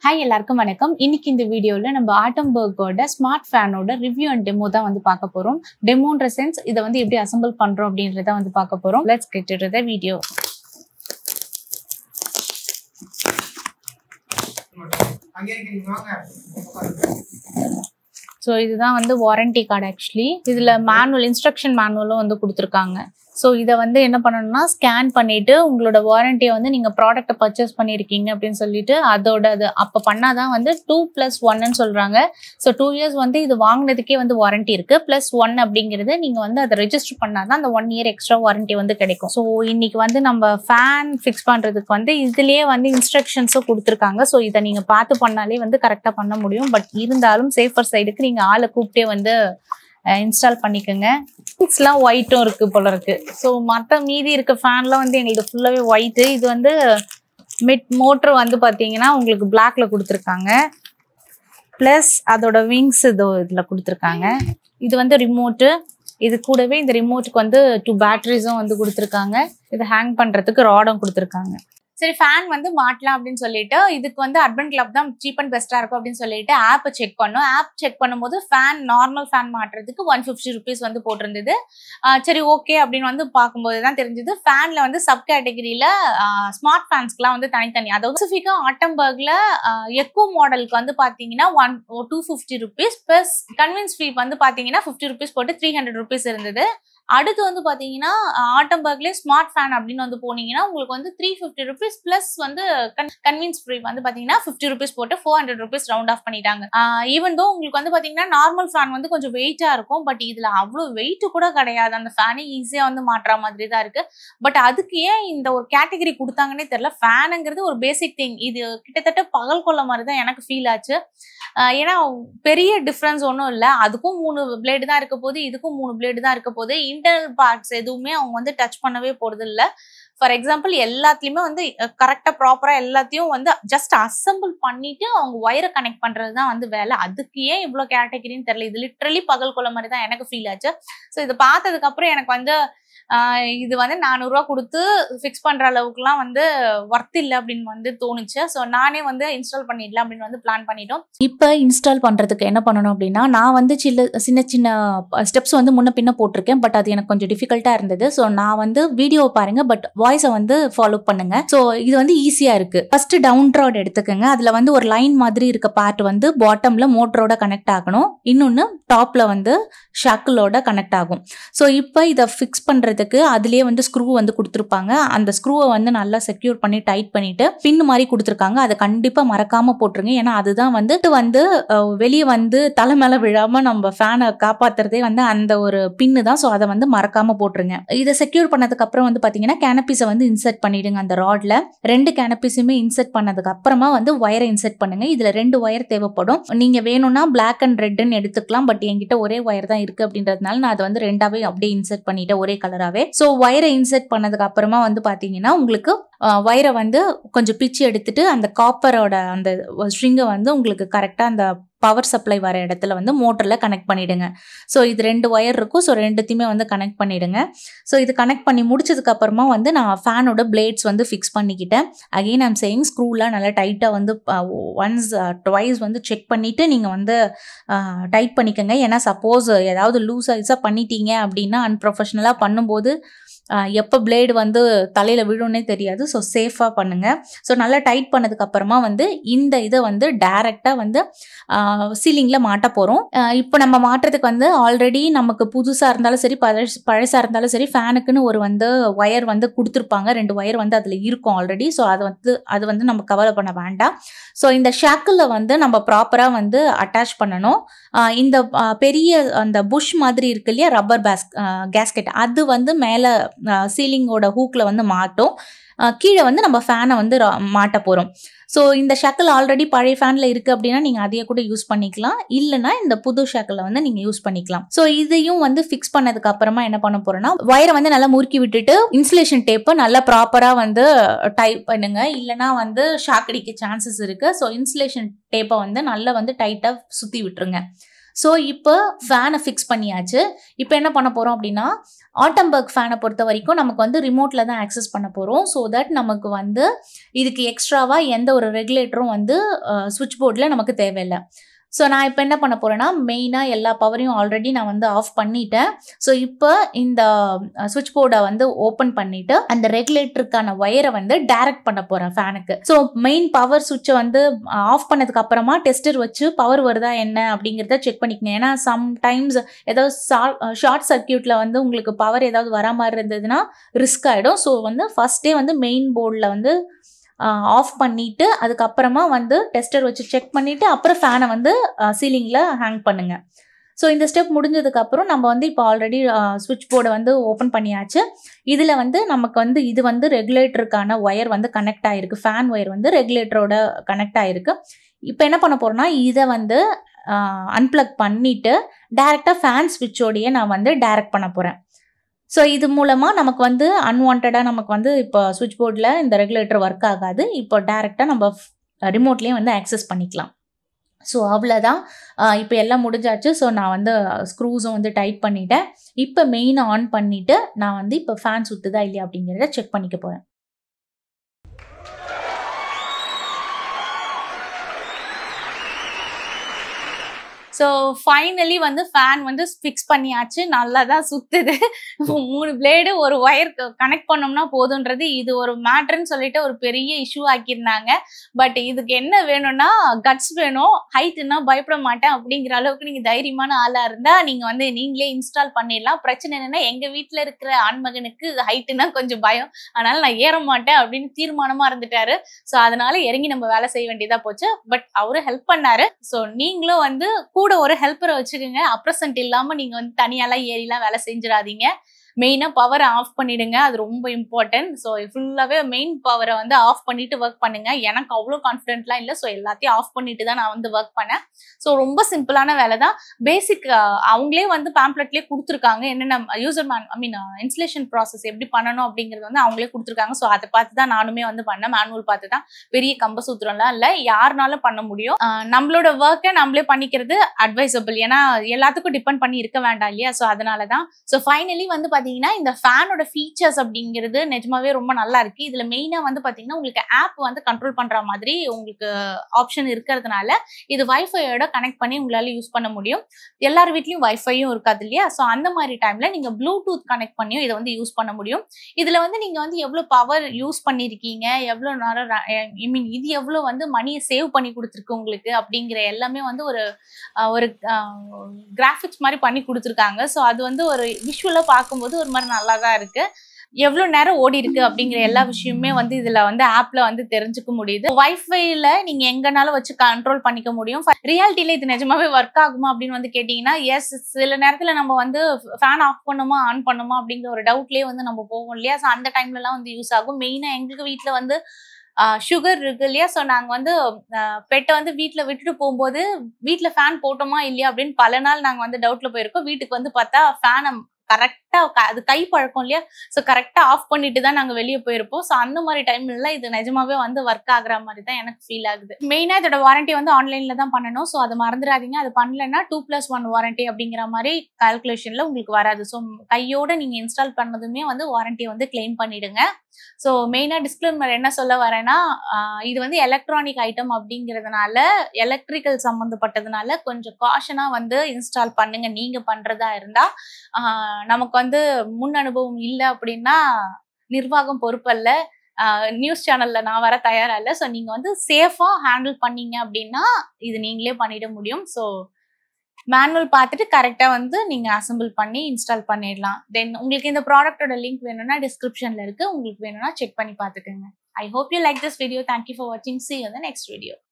Hi எல்லாருக்கும் வணக்கம். இன்னைக்கு இந்த வீடியோல நம்ம ஆட்டம்பர்கோட ஸ்மார்ட் ஃபேனோட ரிவ்யூ அண்ட் டெமோ தான் வந்து பார்க்க போறோம். டெமோன்ற சென்ஸ் இதை வந்து எப்படி அசெம்பிள் பண்றோம் அப்படின்றத வந்து பார்க்க போறோம். Let's get into the video. So இதுதான் வந்து வாரண்டி கார்டு. ஆக்சுவலி இதுல மேனுவல் இன்ஸ்ட்ரக்ஷன் மேனுவலும் வந்து கொடுத்துருக்காங்க. ஸோ இதை வந்து என்ன பண்ணணும்னா ஸ்கேன் பண்ணிட்டு உங்களோட வாரண்டியை வந்து நீங்கள் ப்ராடக்ட்டை பர்ச்சேஸ் பண்ணியிருக்கீங்க அப்படின்னு சொல்லிட்டு அதோட அது அப்போ பண்ணாதான் வந்து 2+1 சொல்றாங்க. ஸோ 2 years வந்து இது வாங்கினதுக்கே வந்து வாரண்டி இருக்கு. +1 அப்படிங்கிறது நீங்கள் வந்து அதை ரெஜிஸ்டர் பண்ணாதான் அந்த 1 year எக்ஸ்ட்ரா வாரண்டி வந்து கிடைக்கும். ஸோ இன்னைக்கு வந்து நம்ம ஃபேன் ஃபிக்ஸ் பண்றதுக்கு வந்து இதுலயே வந்து இன்ஸ்ட்ரக்ஷன்ஸும் கொடுத்துருக்காங்க. ஸோ இதை நீங்க பார்த்து பண்ணாலே வந்து கரெக்டாக பண்ண முடியும். பட் இருந்தாலும் சேஃபர் சைடுக்கு நீங்க ஆளை கூப்பிட்டே வந்து இன்ஸ்டால் பண்ணிக்கோங்க. எல்லாம் ஒயிட்டும் இருக்கு போல இருக்கு. ஸோ மற்ற மீதி இருக்க ஃபேன்லாம் வந்து எங்களுக்கு ஃபுல்லாவே ஒயிட்டு. இது வந்து மோட்டர் வந்து பார்த்தீங்கன்னா உங்களுக்கு பிளாக்ல கொடுத்துருக்காங்க. ப்ளஸ் அதோட விங்ஸ் இதுல கொடுத்துருக்காங்க. இது வந்து ரிமோட்டு. இது கூடவே இந்த ரிமோட்டுக்கு வந்து 2 பேட்டரிஸும் வந்து கொடுத்துருக்காங்க. இது ஹேங் பண்றதுக்கு ராடும் கொடுத்துருக்காங்க. சரி, ஃபேன் வந்து மாட்டலாம் அப்படின்னு சொல்லிட்டு இதுக்கு வந்து அர்பன் கிளப் தான் சீப் அண்ட் பெஸ்டா இருக்கும் அப்படின்னு சொல்லிட்டு ஆப்பை செக் பண்ணோம். ஆப் செக் பண்ணும்போது ஃபேன் நார்மல் ஃபேன் மாட்டுறதுக்கு 150 rupees வந்து போட்டிருந்தது. சரி ஓகே அப்படின்னு வந்து பார்க்கும்போது தான் தெரிஞ்சது ஃபேன்ல வந்து சப் கேட்டகரியில ஸ்மார்ட் ஃபேன்ஸ்க்குலாம் வந்து தனித்தனி, அதாவது ஸ்பெசிஃபிக்கா ஆட்டம்பர்க்ல எக்கோ மாடலுக்கு வந்து பாத்தீங்கன்னா 250 rupees பிளஸ் கன்வீன்ஸ் ஃபீ வந்து பாத்தீங்கன்னா 50 rupees போட்டு 300 rupees இருந்தது. அடுத்து வந்து பாத்தீங்கன்னா ஆட்டம்பர்க்லேயே ஸ்மார்ட் ஃபேன் அப்படின்னு வந்து போனீங்கன்னா உங்களுக்கு வந்து 350 rupees பிளஸ் வந்து கன்வீன்ஸ் ஃப்ரீ வந்து பாத்தீங்கன்னா 50 rupees போட்டு 400 rupees ரவுண்ட் ஆஃப் பண்ணிட்டாங்க. ஈவன் தோ உங்களுக்கு வந்து பாத்தீங்கன்னா நார்மல் ஃபேன் வந்து கொஞ்சம் வெயிட்டா இருக்கும். பட் இதுல அவ்வளவு வெயிட் கூட கிடையாது. அந்த ஃபேனை ஈஸியா வந்து மாட்டுற மாதிரி தான் இருக்கு. பட் அதுக்கு ஏன் இந்த ஒரு கேட்டகரி கொடுத்தாங்கன்னே தெரியல. ஃபேனுங்கிறது ஒரு பேசிக் திங். இது கிட்டத்தட்ட பகல் கொள்ள மாதிரி தான் எனக்கு ஃபீல் ஆச்சு. ஏன்னா பெரிய டிஃபரன்ஸ் ஒன்றும் இல்லை. அதுக்கும் 3 பிளேடு தான் இருக்க போது, இதுக்கும் 3 பிளேடு தான் இருக்க போது. இன்டர்னல் பார்ட்ஸ் எதுவுமே அவங்க வந்து டச் பண்ணவே போறது இல்லை. ஃபார் எக்ஸாம்பிள் எல்லாத்துலயுமே வந்து கரெக்டா ப்ராப்பரா எல்லாத்தையும் வந்து ஜஸ்ட் அசெம்பிள் பண்ணிட்டு அவங்க ஒயரை கனெக்ட் பண்றதுதான் வந்து வேலை. அதுக்கு ஏன் இவ்வளவு கேட்டகரின்னு தெரியல. இது லிட்ரலி பகல் கொள்ள மாதிரி தான் எனக்கு ஃபீல் ஆச்சு. ஸோ இதை பார்த்ததுக்கு அப்புறம் எனக்கு வந்து இது வந்து 400 ரூபா கொடுத்து ஃபிக்ஸ் பண்ற அளவுக்குலாம் வந்து ஒர்த் இல்லை அப்படின்னு வந்து தோணுச்சு. ஸோ நானே வந்து இன்ஸ்டால் பண்ணிடலாம் அப்படின்னு வந்து பிளான் பண்ணிட்டோம். இப்போ இன்ஸ்டால் பண்றதுக்கு என்ன பண்ணணும் அப்படின்னா, நான் வந்து சின்ன சின்ன ஸ்டெப்ஸ் வந்து முன்ன பின்ன போட்டிருக்கேன். பட் அது எனக்கு கொஞ்சம் டிஃபிகல்ட்டா இருந்தது. ஸோ நான் வந்து வீடியோவை பாருங்க, பட் வாய்ஸை வந்து ஃபாலோ பண்ணுங்க. ஸோ இது வந்து ஈஸியா இருக்கு. ஃபர்ஸ்ட் டவுன் ராட் எடுத்துக்கோங்க. அதுல வந்து ஒரு லைன் மாதிரி இருக்க பார்ட் வந்து பாட்டம்ல மோட்டரோட கனெக்ட் ஆகணும். இன்னொன்னு டாப்ல வந்து ஷாக்கிளோட கனெக்ட் ஆகும். ஸோ இப்போ இதை ஃபிக்ஸ் பண்றதுக்கு அதுலயே வந்து ஸ்க்ரூ வந்து கொடுத்துருப்பாங்க. அந்த ஸ்க்ரூவை வந்து நல்லா செக்யூர் பண்ணி டைட் பண்ணிட்டு பின் மாதிரி கொடுத்துருக்காங்க. அதை கண்டிப்பா மறக்காம போட்டுருங்க. ஏன்னா அதுதான் வந்து வெளியே வந்து தலை மேல விழாம நம்ம ஃபேனை காப்பாத்துறதே வந்து அந்த ஒரு பின்னு தான். ஸோ அதை வந்து மறக்காம போட்டுருங்க. இதை செக்யூர் பண்ணதுக்கு அப்புறம் வந்து பாத்தீங்கன்னா கேனபிஸை வந்து இன்சர்ட் பண்ணிடுங்க. அந்த ராட்ல 2 கேனபிஸுமே இன்சர்ட் பண்ணதுக்கு அப்புறமா வந்து ஒயரை இன்சர்ட் பண்ணுங்க. இதுல 2 ஒயர் தேவைப்படும். நீங்க வேணும்னா பிளாக் அண்ட் ரெட்னு எடுத்துக்கலாம். பட் என்கிட்ட ஒரே ஒயர் தான் இருக்கு அப்படின்றதுனால நான் அதை வந்து 2ஆவே அப்படியே இன்சர்ட் பண்ணிட்டேன், ஒரே கலராவே. ஸோ ஒயரை இன்சர்ட் பண்ணதுக்கு அப்புறமா வந்து பாத்தீங்கன்னா உங்களுக்கு ஒயரை வந்து கொஞ்சம் பிச்சு எடுத்துட்டு அந்த காப்பரோட அந்த ஸ்ட்ரிங்கை வந்து உங்களுக்கு கரெக்டா அந்த பவர் சப்ளை வர இடத்துல வந்து மோட்டர்ல கனெக்ட் பண்ணிடுங்க. ஸோ இது 2 ஒயர் இருக்கும். ஸோ 2த்தையுமே வந்து கனெக்ட் பண்ணிடுங்க. ஸோ இது கனெக்ட் பண்ணி முடிச்சதுக்கு அப்புறமா வந்து நான் ஃபேனோட பிளேட்ஸ் வந்து ஃபிக்ஸ் பண்ணிக்கிட்டேன். அகெயின் ஐம் சேயிங் ஸ்க்ரூலாம் நல்லா டைட்டாக வந்து ஒன்ஸ் ட்வைஸ் வந்து செக் பண்ணிட்டு நீங்கள் வந்து டைட் பண்ணிக்கோங்க. ஏன்னா சப்போஸ் ஏதாவது லூஸாக பண்ணிட்டீங்க அப்படின்னா அன்ப்ரொஃபஷனலாக பண்ணும்போது எப்போ பிளேடு வந்து தலையில் விழுன்னே தெரியாது. ஸோ சேஃபாக பண்ணுங்க. ஸோ நல்லா டைட் பண்ணதுக்கு அப்புறமா வந்து இந்த இதை வந்து டைரெக்டாக வந்து சீலிங்கில் மாட்ட போகிறோம். இப்போ நம்ம மாட்டுறதுக்கு வந்து ஆல்ரெடி நமக்கு புதுசாக இருந்தாலும் சரி பழசாக இருந்தாலும் சரி ஃபேனுக்குன்னு ஒரு வந்து ஒயர் வந்து கொடுத்துருப்பாங்க. 2 ஒயர் வந்து அதில் இருக்கும் ஆல்ரெடி. ஸோ அது வந்து நம்ம கவலை பண்ண வேண்டாம். ஸோ இந்த ஷாக்கில் வந்து நம்ம ப்ராப்பராக வந்து அட்டாச் பண்ணணும். இந்த பெரிய அந்த புஷ் மாதிரி இருக்கு இல்லையா, ரப்பர் கேஸ்கெட், அது வந்து மேலே சீலிங்கோட ஹூக்ல வந்து மாட்டும். கீழே வந்து நம்ம ஃபேனை வந்து மாட்ட போறோம். ஸோ இந்த ஷாக்கிள் ஆல்ரெடி பழைய ஃபேன்ல இருக்கு அப்படின்னா நீங்க அதையே கூட யூஸ் பண்ணிக்கலாம். இல்லைன்னா இந்த புது ஷாக்கிளை வந்து நீங்க யூஸ் பண்ணிக்கலாம். ஸோ இதையும் வந்து ஃபிக்ஸ் பண்ணதுக்கு அப்புறமா என்ன பண்ண போறோம்னா ஒயரை வந்து நல்லா முறுக்கி விட்டுட்டு இன்சுலேஷன் டேப்பை நல்லா ப்ராப்பரா வந்து டைப் பண்ணுங்க. இல்லைன்னா வந்து ஷாக் அடிக்க சான்சஸ் இருக்கு. ஸோ இன்சுலேஷன் டேப்பை வந்து நல்லா வந்து டைட்டா சுத்தி விட்டுருங்க. ஸோ இப்போ ஃபேனை ஃபிக்ஸ் பண்ணியாச்சு. இப்போ என்ன பண்ண போகிறோம் அப்படின்னா, ஆட்டம்பர்க் ஃபேனை பொறுத்த வரைக்கும் நமக்கு வந்து ரிமோட்டில் தான் ஆக்சஸ் பண்ண போகிறோம். ஸோ தட் நமக்கு வந்து இதுக்கு எக்ஸ்ட்ராவாக எந்த ஒரு ரெகுலேட்டரும் வந்து சுவிட்ச் போர்டில் நமக்கு தேவையில்லை. ஸோ நான் இப்போ என்ன பண்ண போகிறேன்னா, மெயினாக எல்லா பவரையும் ஆல்ரெடி நான் வந்து ஆஃப் பண்ணிட்டேன். ஸோ இப்போ இந்த சுவிட்ச் போர்டை வந்து ஓப்பன் பண்ணிவிட்டு அந்த ரெகுலேட்டருக்கான ஒயரை வந்து டைரக்ட் பண்ண போகிறேன் ஃபேனுக்கு. ஸோ மெயின் பவர் சுவிட்சை வந்து ஆஃப் பண்ணதுக்கு அப்புறமா டெஸ்டர் வச்சு பவர் வருதா என்ன அப்படிங்கிறத செக் பண்ணிக்கங்க. ஏன்னா சம்டைம்ஸ் ஏதாவது ஷார்ட் சர்க்கியூட்டில் வந்து உங்களுக்கு பவர் ஏதாவது வரா மாதிரி இருந்ததுன்னா ரிஸ்க் ஆகிடும். ஸோ வந்து ஃபஸ்ட்டே வந்து மெயின் போர்டில் வந்து ஆஃப் பண்ணிவிட்டு அதுக்கப்புறமா வந்து டெஸ்டர் வச்சு செக் பண்ணிவிட்டு அப்புறம் ஃபேனை வந்து சீலிங்கில் ஹேங் பண்ணுங்கள். ஸோ இந்த ஸ்டெப் முடிஞ்சதுக்கப்புறம் நம்ம வந்து இப்போ ஆல்ரெடி சுவிட்ச் போர்டை வந்து ஓப்பன் பண்ணியாச்சு. இதில் வந்து நமக்கு வந்து இது வந்து ரெகுலேட்டருக்கான ஒயர் வந்து கனெக்ட் ஆகிருக்கு. ஃபேன் ஒயர் வந்து ரெகுலேட்டரோட கனெக்ட் ஆகிருக்கு. இப்போ என்ன பண்ண போகிறோன்னா, இதை வந்து அன்பிளக் பண்ணிவிட்டு டைரெக்டாக ஃபேன் ஸ்விட்சோடையே நான் வந்து டைரக்ட் பண்ண போகிறேன். ஸோ இது மூலமாக நமக்கு வந்து அன்வான்டாக நமக்கு வந்து இப்போ சுவிட்ச் போர்டில் இந்த ரெகுலேட்டர் ஒர்க் ஆகாது. இப்போ டைரெக்டாக நம்ம ரிமோட்லேயே வந்து ஆக்சஸ் பண்ணிக்கலாம். ஸோ அவ்வளோதான். இப்போ எல்லாம் முடிஞ்சாச்சு. ஸோ நான் வந்து ஸ்க்ரூஸும் வந்து டைட் பண்ணிட்டேன். இப்போ மெயினை ஆன் பண்ணிவிட்டு நான் வந்து இப்போ ஃபேன் சுற்றுதா இல்லையா அப்படிங்கிறத செக் பண்ணிக்க போகிறேன். ஸோ ஃபைனலி வந்து ஃபேன் வந்து ஃபிக்ஸ் பண்ணியாச்சு. நல்லா தான் சுத்துது. 3 பிளேடு ஒரு ஒயர் கனெக்ட் பண்ணோம்னா போதுன்றது இது ஒரு மேட்ருன்னு சொல்லிட்டு ஒரு பெரிய இஷ்யூ ஆக்கியிருந்தாங்க. பட் இதுக்கு என்ன வேணும்னா கட்ஸ் வேணும். ஹைட்டுன்னா பயப்பட மாட்டேன் அப்படிங்கிற அளவுக்கு நீங்கள் தைரியமான ஆளாக இருந்தால் நீங்கள் வந்து நீங்களே இன்ஸ்டால் பண்ணிடலாம். பிரச்சனை என்னென்னா, எங்கள் வீட்டில் இருக்கிற ஆண்மகனுக்கு ஹைட்டுனா கொஞ்சம் பயம். அதனால நான் ஏற மாட்டேன் அப்படின்னு தீர்மானமாக இருந்துட்டாரு. ஸோ அதனால இறங்கி நம்ம வேலை செய்ய வேண்டியதாக போச்சு. பட் அவரு ஹெல்ப் பண்ணாரு. ஸோ நீங்களும் வந்து கூட ஒரு ஹெல்ப்பரை வச்சுக்கோங்க. அப்ரசன்ட் இல்லாம நீங்க வந்து தனியாலாம் ஏறிலாம் வேலை செஞ்சிடாதீங்க. மெயினா பவரை ஆஃப் பண்ணிடுங்க. அது ரொம்ப இம்பார்ட்டன்ட். ஸோ ஃபுல்லாவே மெயின் பவரை வந்து ஆஃப் பண்ணிட்டு ஒர்க் பண்ணுங்க. எனக்கு அவ்வளோ கான்ஃபிடென்ட்லாம் இல்லை. ஸோ எல்லாத்தையும் ஆஃப் பண்ணிட்டு தான் நான் வந்து ஒர்க் பண்ணேன். ஸோ ரொம்ப சிம்பிளான வேலை தான். பேசிக் அவங்களே வந்து பேம்ப்ளெட்லேயே கொடுத்துருக்காங்க. என்னென்ன இன்ஸ்டலேஷன் ப்ராசஸ் எப்படி பண்ணணும் அப்படிங்கிறது வந்து அவங்களே கொடுத்துருக்காங்க. ஸோ அதை பார்த்து தான் நானுமே வந்து பண்ணேன். மேனுவல் பார்த்து தான். பெரிய கம்ப சூத்திரம்லாம் இல்லை, யாருனாலும் பண்ண முடியும். நம்மளோட ஒர்க்கை நம்மளே பண்ணிக்கிறது அட்வைசபிள். ஏன்னா எல்லாத்துக்கும் டிபெண்ட் பண்ணி இருக்க வேண்டாம் இல்லையா? ஸோ அதனால தான். ஸோ ஃபைனலி வந்து பாத்தீங்கன்னா இந்த ஃபேனோட ஃபீச்சர்ஸ் அப்படிங்கிறது நிஜமாவே ரொம்ப நல்லா இருக்கு. இதுல மெயினா வந்து பாத்தீங்கன்னா உங்களுக்கு ஆப் வந்து கண்ட்ரோல் பண்ற மாதிரி உங்களுக்கு ஆப்ஷன் இருக்கிறதுனால இது வைஃபையோட கனெக்ட் பண்ணி உங்களால யூஸ் பண்ண முடியும். எல்லார் வீட்லயும் வைஃபையும் இருக்காது இல்லையா? ஸோ அந்த மாதிரி டைம்ல நீங்க ப்ளூடூத் கனெக்ட் பண்ணியும் இதை வந்து யூஸ் பண்ண முடியும். இதுல வந்து நீங்க வந்து எவ்வளவு பவர் யூஸ் பண்ணிருக்கீங்க, எவ்வளவு நேரம், இது எவ்வளவு வந்து மணியை சேவ் பண்ணி கொடுத்துருக்கு உங்களுக்கு அப்படிங்கிற எல்லாமே வந்து ஒரு கிராஃபிக்ஸ் மாதிரி பண்ணி கொடுத்துருக்காங்க. ஸோ அது வந்து ஒரு விஷுவலா பார்க்கும்போது ஒரு மாதிரி நல்லா தான் இருக்கு. எவ்வளவு நேரம் ஓடி இருக்கு அப்படிங்கிற எல்லா விஷயமுமே வந்து இதுல வந்து ஆப்ல வந்து தெரிஞ்சுக்க முடியுது. வைஃபைல நீங்க எங்கனாலும் வச்சு கண்ட்ரோல் பண்ணிக்க முடியும். ரியாலிட்டியில இது நிஜமாவே ஒர்க் ஆகுமா அப்படின்னு வந்து கேட்டீங்கன்னா, எஸ், சில நேரத்துல நம்ம வந்து ஃபேன் ஆஃப் பண்ணுமா ஆன் பண்ணுமா அப்படிங்கிற ஒரு டவுட்லயே வந்து நம்ம போவோம் இல்லையா? ஸோ அந்த டைம்ல எல்லாம் வந்து யூஸ் ஆகும். மெயினா எங்களுக்கு வீட்டுல வந்து சுகர் இருக்கு இல்லையா? ஸோ நாங்க வந்து பெட்டை வந்து வீட்டுல விட்டுட்டு போகும்போது வீட்டுல ஃபேன் போட்டோமா இல்லையா அப்படின்னு பல நாள் நாங்க வந்து டவுட்ல போயிருக்கோம். வீட்டுக்கு வந்து பார்த்தா ஃபேனை கரெக்டா அது கை பழக்கம் இல்லையா? ஸோ கரெக்டா ஆஃப் பண்ணிட்டு தான் நாங்க வெளியே போயிருப்போம். ஸோ அந்த மாதிரி டைம்ல இது நிஜமாவே வந்து ஒர்க் ஆகுற மாதிரி தான் எனக்கு ஃபீல் ஆகுது. மெயினா இதோட வாரண்டி வந்து ஆன்லைன்ல தான் பண்ணணும். ஸோ அதை மறந்துடாதீங்க. அது பண்ணலன்னா 2+1 வாரண்டி அப்படிங்கிற மாதிரி கால்குலேஷன்ல உங்களுக்கு வராது. ஸோ கையோட நீங்க இன்ஸ்டால் பண்ணதுமே வந்து வாரண்டியை வந்து கிளைம் பண்ணிடுங்க. ஸோ மெயினா டிஸ்க்ளைமர் என்ன சொல்ல வரேன்னா, இது வந்து எலக்ட்ரானிக் ஐட்டம் அப்படிங்கிறதுனால, எலக்ட்ரிக்கல் சம்மந்தப்பட்டதுனால கொஞ்சம் காஷனா வந்து இன்ஸ்டால் பண்ணுங்க. நீங்க பண்றதா இருந்தா நமக்கு வந்து முன் அனுபவம் இல்லை அப்படின்னா நிர்வாகம் பொறுப்பல்ல. நியூஸ் சேனல்ல நான் வர தயாரா இல்லை. ஸோ நீங்க வந்து சேஃபா ஹேண்டில் பண்ணீங்க அப்படின்னா இது நீங்களே பண்ணிட முடியும். ஸோ மேனுவல் பார்த்துட்டு கரெக்டா வந்து நீங்க அசம்பிள் பண்ணி இன்ஸ்டால் பண்ணிடலாம். தென் உங்களுக்கு இந்த ப்ராடக்டோட லிங்க் வேணும்னா டிஸ்கிரிப்ஷன்ல இருக்கு. உங்களுக்கு வேணும்னா செக் பண்ணி பார்த்துக்கோங்க. I hope you like this video. Thank you for வாட்சிங். See you in the next video.